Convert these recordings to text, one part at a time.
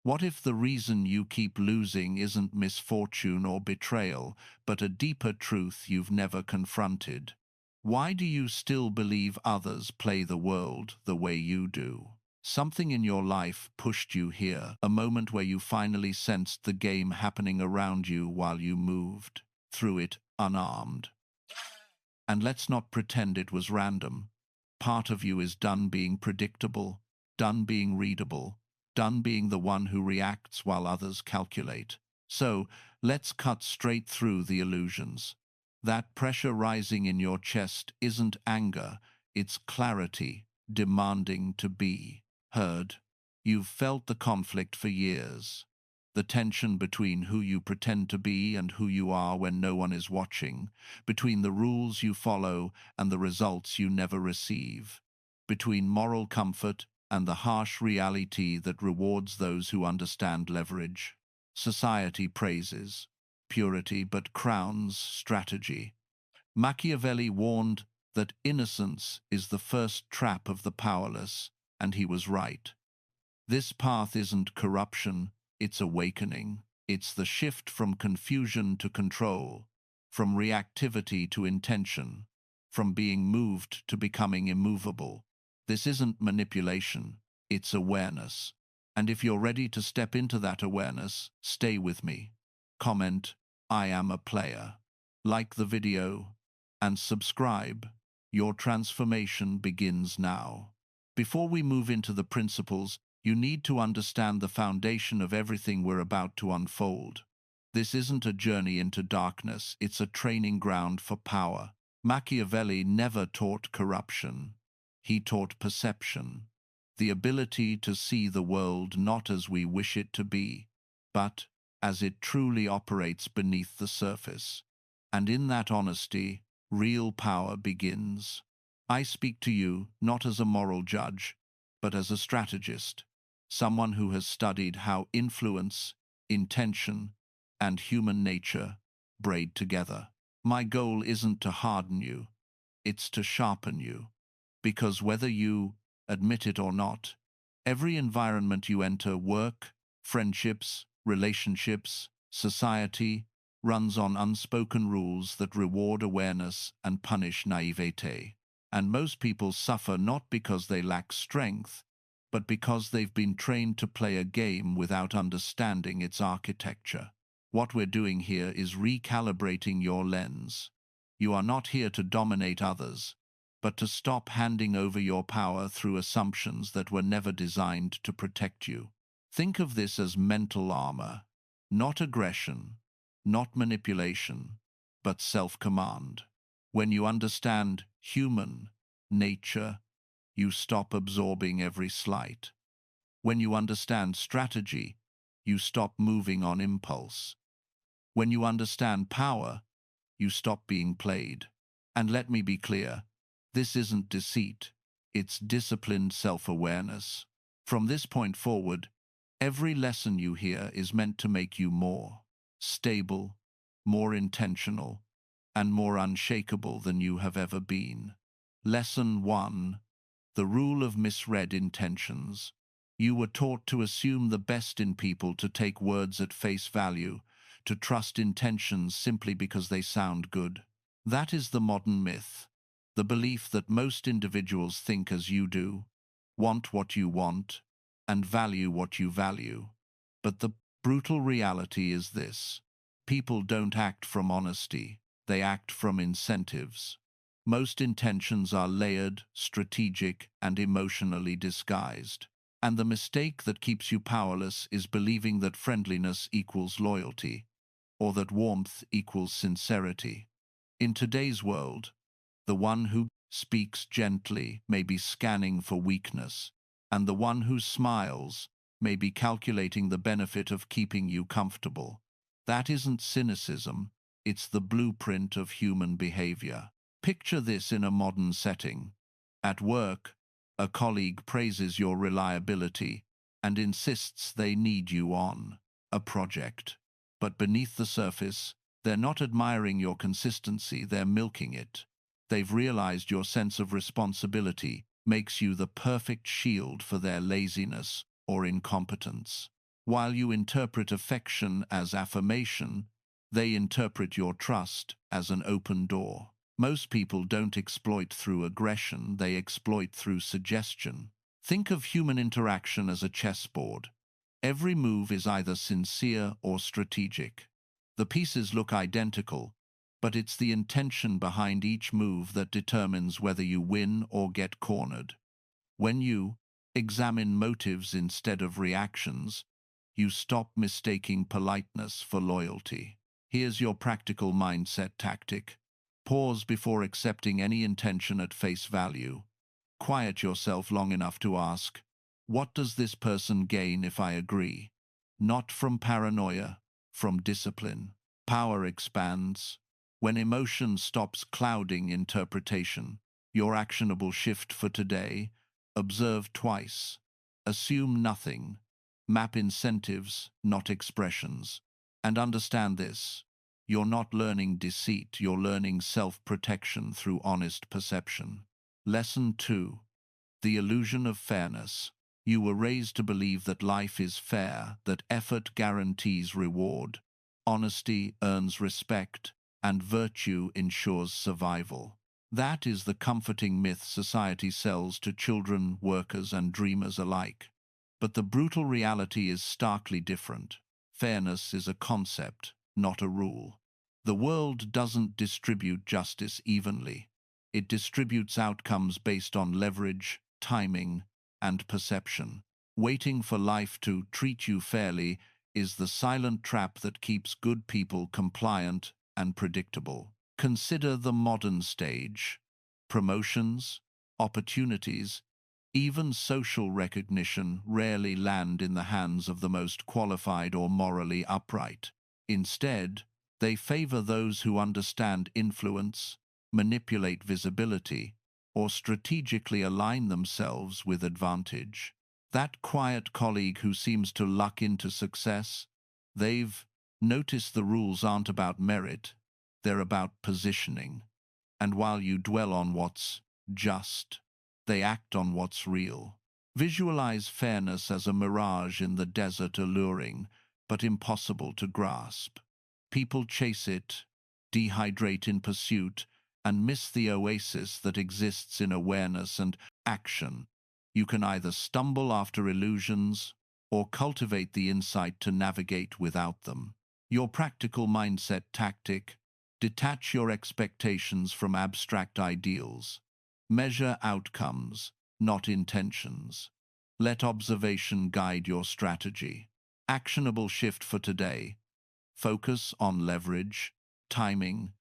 What if the reason you keep losing isn't misfortune or betrayal, but a deeper truth you've never confronted? Why do you still believe others play the world the way you do? Something in your life pushed you here, a moment where you finally sensed the game happening around you while you moved through it unarmed. And let's not pretend it was random. Part of you is done being predictable, done being readable, done being the one who reacts while others calculate. So, let's cut straight through the illusions. That pressure rising in your chest isn't anger, it's clarity, demanding to be heard. You've felt the conflict for years. The tension between who you pretend to be and who you are when no one is watching, between the rules you follow and the results you never receive, between moral comfort and the harsh reality that rewards those who understand leverage. Society praises purity but crowns strategy. Machiavelli warned that innocence is the first trap of the powerless, and he was right. This path isn't corruption, it's awakening. It's the shift from confusion to control, from reactivity to intention, from being moved to becoming immovable. This isn't manipulation, it's awareness. And if you're ready to step into that awareness, stay with me. Comment, "I am a player." Like the video, and subscribe. Your transformation begins now. Before we move into the principles, you need to understand the foundation of everything we're about to unfold. This isn't a journey into darkness, it's a training ground for power. Machiavelli never taught corruption. He taught perception, the ability to see the world not as we wish it to be, but as it truly operates beneath the surface. And in that honesty, real power begins. I speak to you not as a moral judge, but as a strategist, someone who has studied how influence, intention, and human nature braid together. My goal isn't to harden you, it's to sharpen you. Because whether you admit it or not, every environment you enter, work, friendships, relationships, society, runs on unspoken rules that reward awareness and punish naivete. And most people suffer not because they lack strength, but because they've been trained to play a game without understanding its architecture. What we're doing here is recalibrating your lens. You are not here to dominate others, but to stop handing over your power through assumptions that were never designed to protect you. Think of this as mental armor, not aggression, not manipulation, but self-command. When you understand human nature, you stop absorbing every slight. When you understand strategy, you stop moving on impulse. When you understand power, you stop being played. And let me be clear, this isn't deceit, it's disciplined self-awareness. From this point forward, every lesson you hear is meant to make you more stable, more intentional, and more unshakable than you have ever been. Lesson 1. The rule of misread intentions. You were taught to assume the best in people, to take words at face value, to trust intentions simply because they sound good. That is the modern myth, the belief that most individuals think as you do, want what you want, and value what you value. But the brutal reality is this: people don't act from honesty, they act from incentives. Most intentions are layered, strategic, and emotionally disguised. And the mistake that keeps you powerless is believing that friendliness equals loyalty, or that warmth equals sincerity. In today's world, the one who speaks gently may be scanning for weakness, and the one who smiles may be calculating the benefit of keeping you comfortable. That isn't cynicism, it's the blueprint of human behavior. Picture this in a modern setting. At work, a colleague praises your reliability and insists they need you on a project. But beneath the surface, they're not admiring your consistency, they're milking it. They've realized your sense of responsibility makes you the perfect shield for their laziness or incompetence. While you interpret affection as affirmation, they interpret your trust as an open door. Most people don't exploit through aggression, they exploit through suggestion. Think of human interaction as a chessboard. Every move is either sincere or strategic. The pieces look identical, but it's the intention behind each move that determines whether you win or get cornered. When you examine motives instead of reactions, you stop mistaking politeness for loyalty. Here's your practical mindset tactic. Pause before accepting any intention at face value. Quiet yourself long enough to ask, what does this person gain if I agree? Not from paranoia, from discipline. Power expands. When emotion stops clouding interpretation, your actionable shift for today: observe twice, assume nothing, map incentives, not expressions. And understand this: you're not learning deceit, you're learning self-protection through honest perception. Lesson 2. The illusion of fairness. You were raised to believe that life is fair, that effort guarantees reward, honesty earns respect, and virtue ensures survival. That is the comforting myth society sells to children, workers, and dreamers alike. But the brutal reality is starkly different. Fairness is a concept, not a rule. The world doesn't distribute justice evenly. It distributes outcomes based on leverage, timing, and perception. Waiting for life to treat you fairly is the silent trap that keeps good people compliant and predictable. Consider the modern stage. Promotions, opportunities, even social recognition rarely land in the hands of the most qualified or morally upright. Instead, they favor those who understand influence, manipulate visibility, or strategically align themselves with advantage. That quiet colleague who seems to luck into success, they've noticed the rules aren't about merit, they're about positioning. And while you dwell on what's just, they act on what's real. Visualize fairness as a mirage in the desert, alluring, but impossible to grasp. People chase it, dehydrate in pursuit, and miss the oasis that exists in awareness and action. You can either stumble after illusions or cultivate the insight to navigate without them. Your practical mindset tactic: detach your expectations from abstract ideals. Measure outcomes, not intentions. Let observation guide your strategy. Actionable shift for today: focus on leverage, timing,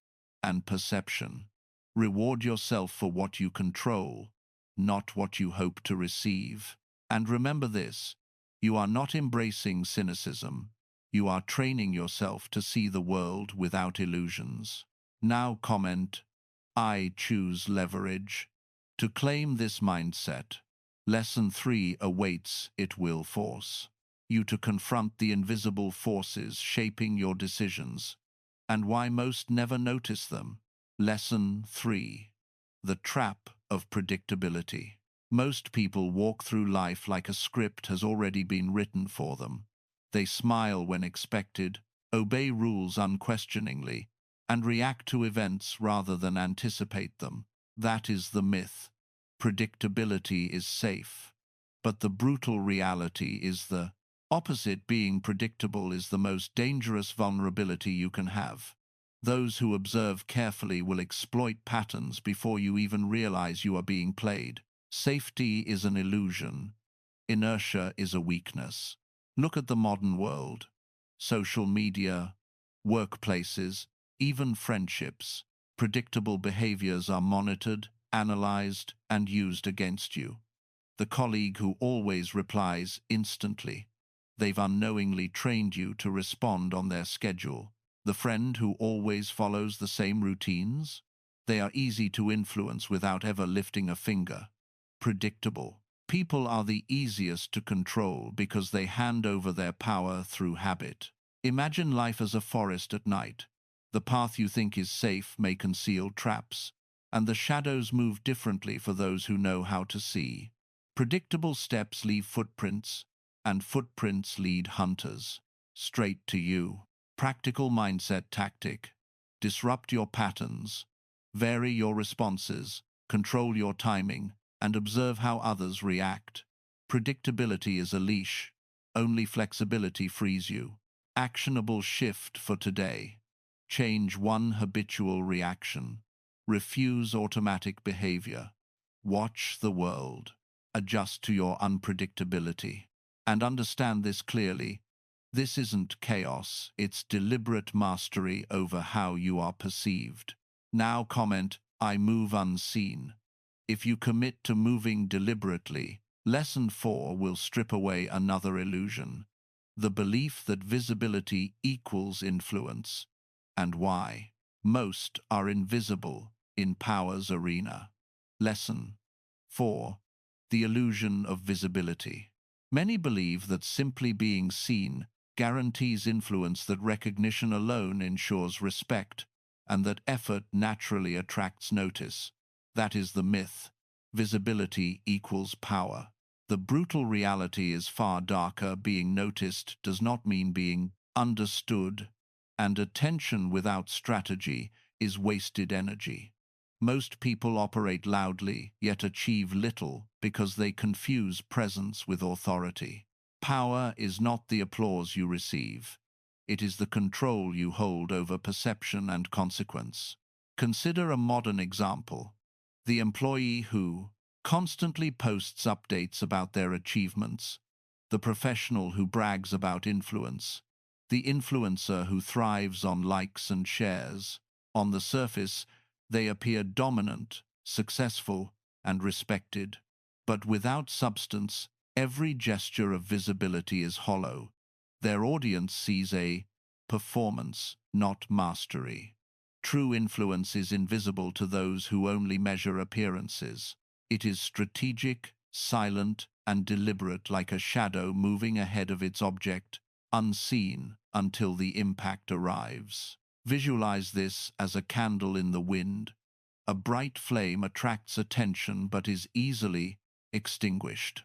and perception. Reward yourself for what you control, not what you hope to receive. And remember this: you are not embracing cynicism. You are training yourself to see the world without illusions. Now comment, I choose leverage. To claim this mindset, Lesson 3 awaits. It will force you to confront the invisible forces shaping your decisions, and why most never notice them. Lesson 3. The trap of predictability. Most people walk through life like a script has already been written for them. They smile when expected, obey rules unquestioningly, and react to events rather than anticipate them. That is the myth. Predictability is safe. But the brutal reality is the opposite. Being predictable is the most dangerous vulnerability you can have. Those who observe carefully will exploit patterns before you even realize you are being played. Safety is an illusion. Inertia is a weakness. Look at the modern world. Social media, workplaces, even friendships. Predictable behaviors are monitored, analyzed, and used against you. The colleague who always replies instantly. They've unknowingly trained you to respond on their schedule. The friend who always follows the same routines. They are easy to influence without ever lifting a finger. Predictable. People are the easiest to control because they hand over their power through habit. Imagine life as a forest at night. The path you think is safe may conceal traps, and the shadows move differently for those who know how to see. Predictable steps leave footprints, and footprints lead hunters straight to you. Practical mindset tactic. Disrupt your patterns. Vary your responses. Control your timing, and observe how others react. Predictability is a leash. Only flexibility frees you. Actionable shift for today. Change one habitual reaction. Refuse automatic behavior. Watch the world. Adjust to your unpredictability. And understand this clearly. This isn't chaos, it's deliberate mastery over how you are perceived. Now comment, I move unseen. If you commit to moving deliberately, Lesson 4 will strip away another illusion. The belief that visibility equals influence. And why? Most are invisible in power's arena. Lesson 4. The illusion of visibility. Many believe that simply being seen guarantees influence, that recognition alone ensures respect, and that effort naturally attracts notice. That is the myth. Visibility equals power. The brutal reality is far darker. Being noticed does not mean being understood, and attention without strategy is wasted energy. Most people operate loudly, yet achieve little because they confuse presence with authority. Power is not the applause you receive. It is the control you hold over perception and consequence. Consider a modern example. The employee who constantly posts updates about their achievements, the professional who brags about influence, the influencer who thrives on likes and shares. On the surface, they appear dominant, successful, and respected. But without substance, every gesture of visibility is hollow. Their audience sees a performance, not mastery. True influence is invisible to those who only measure appearances. It is strategic, silent, and deliberate, like a shadow moving ahead of its object, unseen until the impact arrives. Visualize this as a candle in the wind. A bright flame attracts attention but is easily extinguished.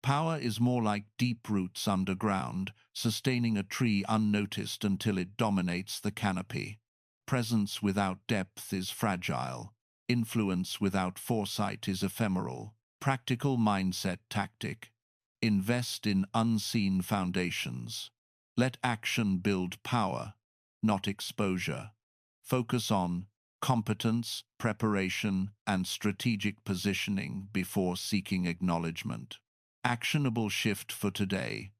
Power is more like deep roots underground, sustaining a tree unnoticed until it dominates the canopy. Presence without depth is fragile. Influence without foresight is ephemeral. Practical mindset tactic. Invest in unseen foundations. Let action build power, not exposure. Focus on competence, preparation, and strategic positioning before seeking acknowledgement. Actionable shift for today.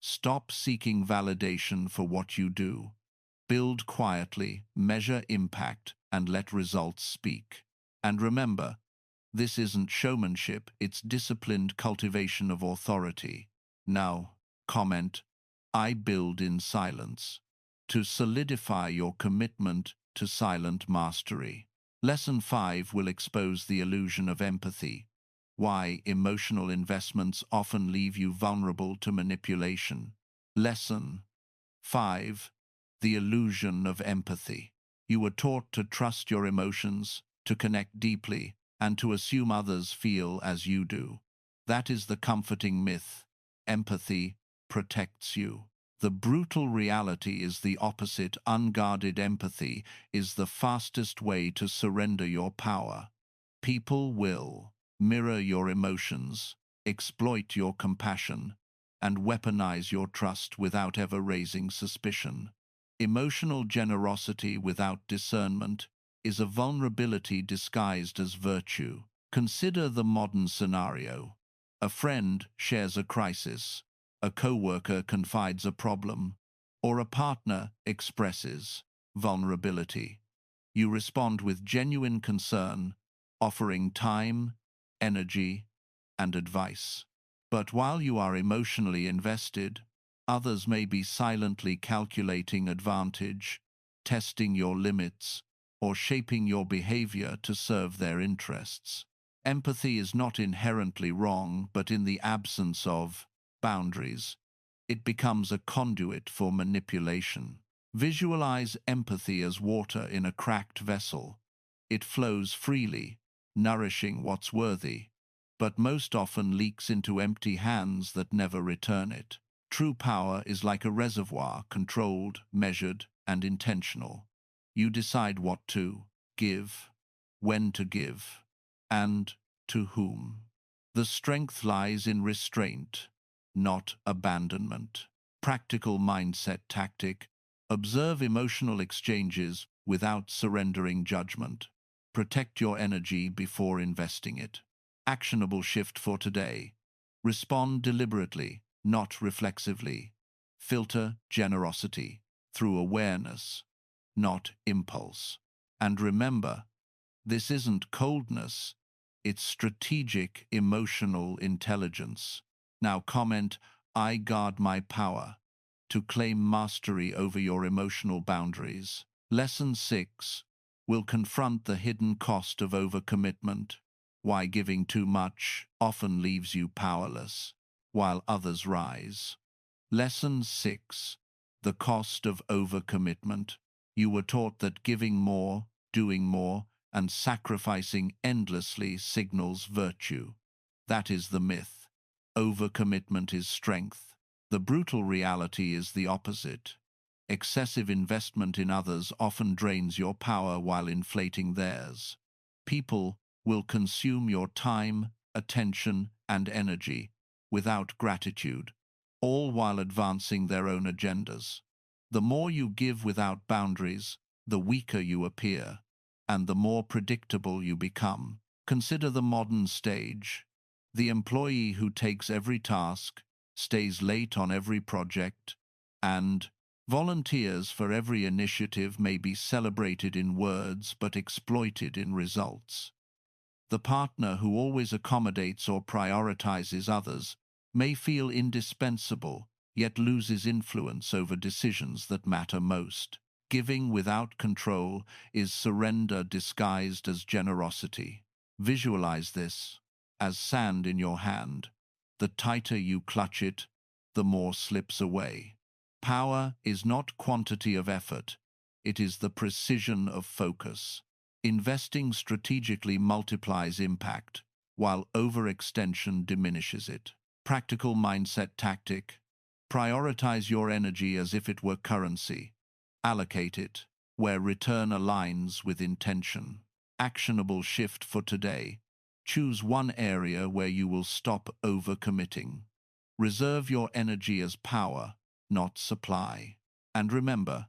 Stop seeking validation for what you do. Build quietly, measure impact, and let results speak. And remember, this isn't showmanship, it's disciplined cultivation of authority. Now, comment, I build in silence, to solidify your commitment to silent mastery. Lesson 5 will expose the illusion of empathy, why emotional investments often leave you vulnerable to manipulation. Lesson 5. The illusion of empathy. You were taught to trust your emotions, to connect deeply, and to assume others feel as you do. That is the comforting myth. Empathy protects you. The brutal reality is the opposite. Unguarded empathy is the fastest way to surrender your power. People will mirror your emotions, exploit your compassion, and weaponize your trust without ever raising suspicion. Emotional generosity without discernment is a vulnerability disguised as virtue. Consider the modern scenario. A friend shares a crisis, a coworker confides a problem, or a partner expresses vulnerability. You respond with genuine concern, offering time, energy, and advice. But while you are emotionally invested, others may be silently calculating advantage, testing your limits, or shaping your behavior to serve their interests. Empathy is not inherently wrong, but in the absence of boundaries, it becomes a conduit for manipulation. Visualize empathy as water in a cracked vessel. It flows freely, nourishing what's worthy, but most often leaks into empty hands that never return it. True power is like a reservoir, controlled, measured, and intentional. You decide what to give, when to give, and to whom. The strength lies in restraint, not abandonment. Practical mindset tactic: observe emotional exchanges without surrendering judgment. Protect your energy before investing it. Actionable shift for today: respond deliberately, not reflexively. Filter generosity through awareness, not impulse. And remember, this isn't coldness, it's strategic emotional intelligence. Now comment, "I guard my power," to claim mastery over your emotional boundaries. Lesson 6 will confront the hidden cost of overcommitment. Why giving too much often leaves you powerless, while others rise. Lesson 6: the cost of overcommitment. You were taught that giving more, doing more, and sacrificing endlessly signals virtue. That is the myth. Overcommitment is strength. The brutal reality is the opposite. Excessive investment in others often drains your power while inflating theirs. People will consume your time, attention, and energy without gratitude, all while advancing their own agendas. The more you give without boundaries, the weaker you appear, and the more predictable you become. Consider the modern stage. The employee who takes every task, stays late on every project, and volunteers for every initiative may be celebrated in words but exploited in results. The partner who always accommodates or prioritizes others may feel indispensable, yet loses influence over decisions that matter most. Giving without control is surrender disguised as generosity. Visualize this as sand in your hand. The tighter you clutch it, the more slips away. Power is not quantity of effort, it is the precision of focus. Investing strategically multiplies impact, while overextension diminishes it. Practical mindset tactic: prioritize your energy as if it were currency. Allocate it where return aligns with intention. Actionable shift for today: choose one area where you will stop overcommitting. Reserve your energy as power, not supply. And remember,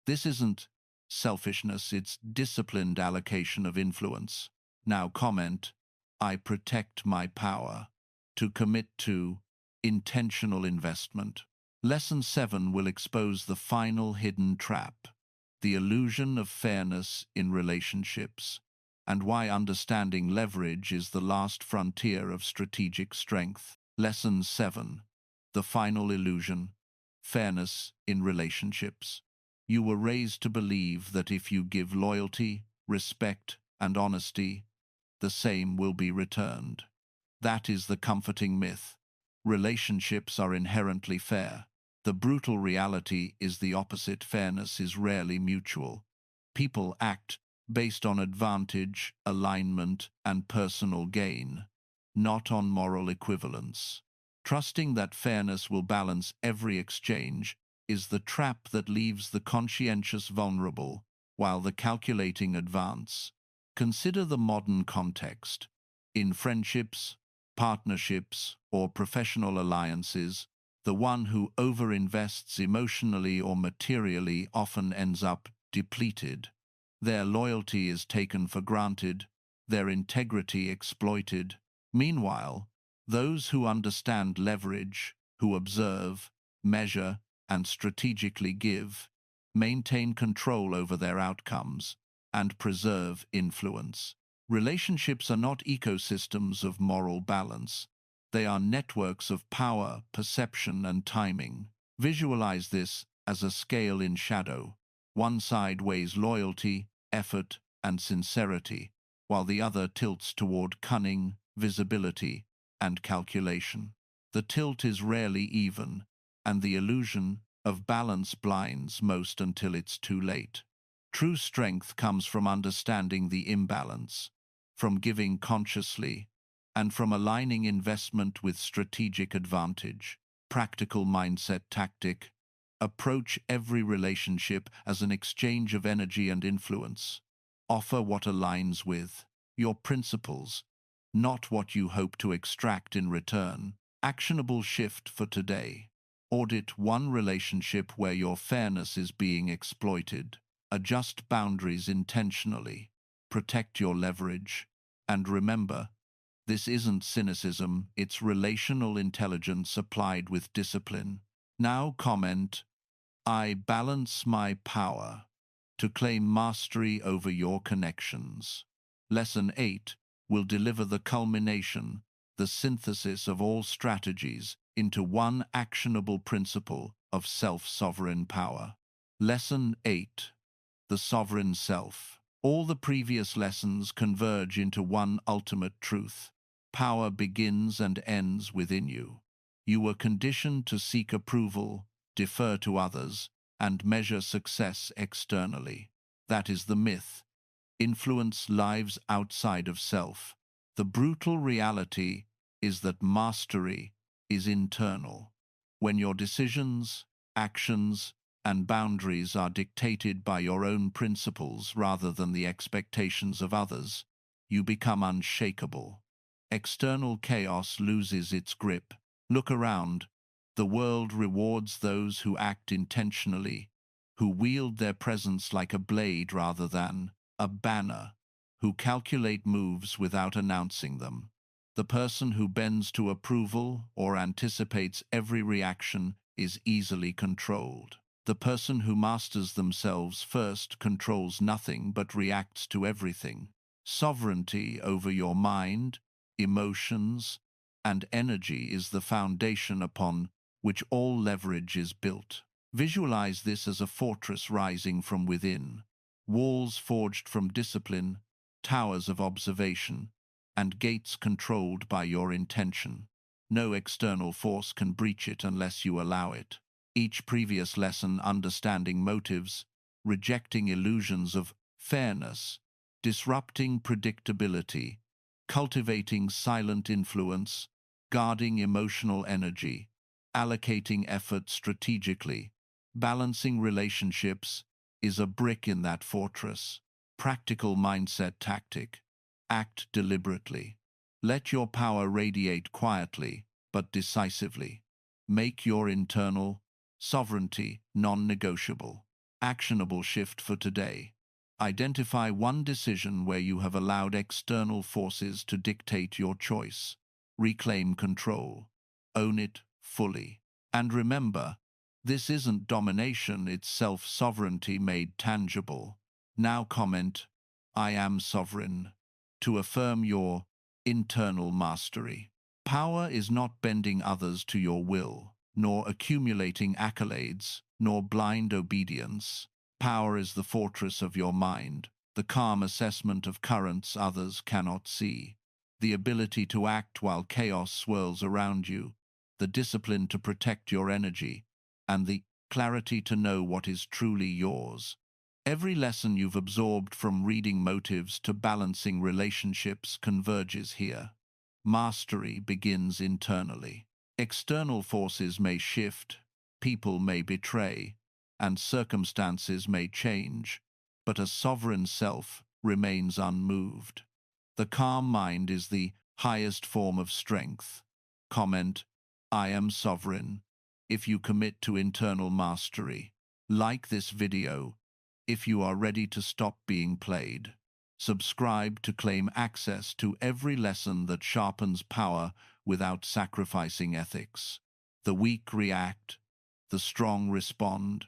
this isn't selfishness, it's disciplined allocation of influence. Now comment, "I protect my power," to commit to intentional investment. Lesson 7 will expose the final hidden trap: the illusion of fairness in relationships, and why understanding leverage is the last frontier of strategic strength. Lesson 7: the final illusion: fairness in relationships. You were raised to believe that if you give loyalty, respect, and honesty, the same will be returned. That is the comforting myth. Relationships are inherently fair. The brutal reality is the opposite. Fairness is rarely mutual. People act based on advantage, alignment, and personal gain, not on moral equivalence. Trusting that fairness will balance every exchange is the trap that leaves the conscientious vulnerable, while the calculating advance. Consider the modern context. In friendships, partnerships, or professional alliances, the one who overinvests emotionally or materially often ends up depleted. Their loyalty is taken for granted, their integrity exploited. Meanwhile, those who understand leverage, who observe, measure, and strategically give, maintain control over their outcomes, and preserve influence. Relationships are not ecosystems of moral balance. They are networks of power, perception, and timing. Visualize this as a scale in shadow. One side weighs loyalty, effort, and sincerity, while the other tilts toward cunning, visibility, and calculation. The tilt is rarely even, and the illusion of balance blinds most until it's too late. True strength comes from understanding the imbalance, from giving consciously, and from aligning investment with strategic advantage. Practical mindset tactic. Approach every relationship as an exchange of energy and influence. Offer what aligns with your principles, not what you hope to extract in return. Actionable shift for today. Audit one relationship where your fairness is being exploited. Adjust boundaries intentionally. Protect your leverage. And remember, this isn't cynicism, it's relational intelligence applied with discipline. Now comment, I balance my power to claim mastery over your connections. Lesson 8 will deliver the culmination, the synthesis of all strategies into one actionable principle of self-sovereign power. Lesson 8. The Sovereign Self. All the previous lessons converge into one ultimate truth. Power begins and ends within you. You were conditioned to seek approval, defer to others, and measure success externally. That is the myth. Influence lives outside of self. The brutal reality is that mastery is internal. When your decisions, actions, and boundaries are dictated by your own principles rather than the expectations of others, you become unshakable. External chaos loses its grip. Look around. The world rewards those who act intentionally, who wield their presence like a blade rather than a banner, who calculate moves without announcing them. The person who bends to approval or anticipates every reaction is easily controlled. The person who masters themselves first controls nothing but reacts to everything. Sovereignty over your mind, emotions, and energy is the foundation upon which all leverage is built. Visualize this as a fortress rising from within, walls forged from discipline, towers of observation, and gates controlled by your intention. No external force can breach it unless you allow it. Each previous lesson understanding motives, rejecting illusions of fairness, disrupting predictability, cultivating silent influence, guarding emotional energy, allocating effort strategically, balancing relationships is a brick in that fortress. Practical mindset tactic. Act deliberately. Let your power radiate quietly but decisively. Make your internal sovereignty non-negotiable. Actionable shift for today. Identify one decision where you have allowed external forces to dictate your choice. Reclaim control. Own it fully. And remember, this isn't domination, it's self-sovereignty made tangible. Now comment, I am sovereign, to affirm your internal mastery. Power is not bending others to your will, nor accumulating accolades, nor blind obedience. Power is the fortress of your mind, the calm assessment of currents others cannot see, the ability to act while chaos swirls around you, the discipline to protect your energy, and the clarity to know what is truly yours. Every lesson you've absorbed from reading motives to balancing relationships converges here. Mastery begins internally. External forces may shift, people may betray, and circumstances may change, but a sovereign self remains unmoved. The calm mind is the highest form of strength. Comment, I am sovereign, if you commit to internal mastery. Like this video if you are ready to stop being played. Subscribe to claim access to every lesson that sharpens power without sacrificing ethics. The weak react, the strong respond,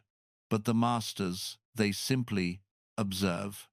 but the masters, they simply observe.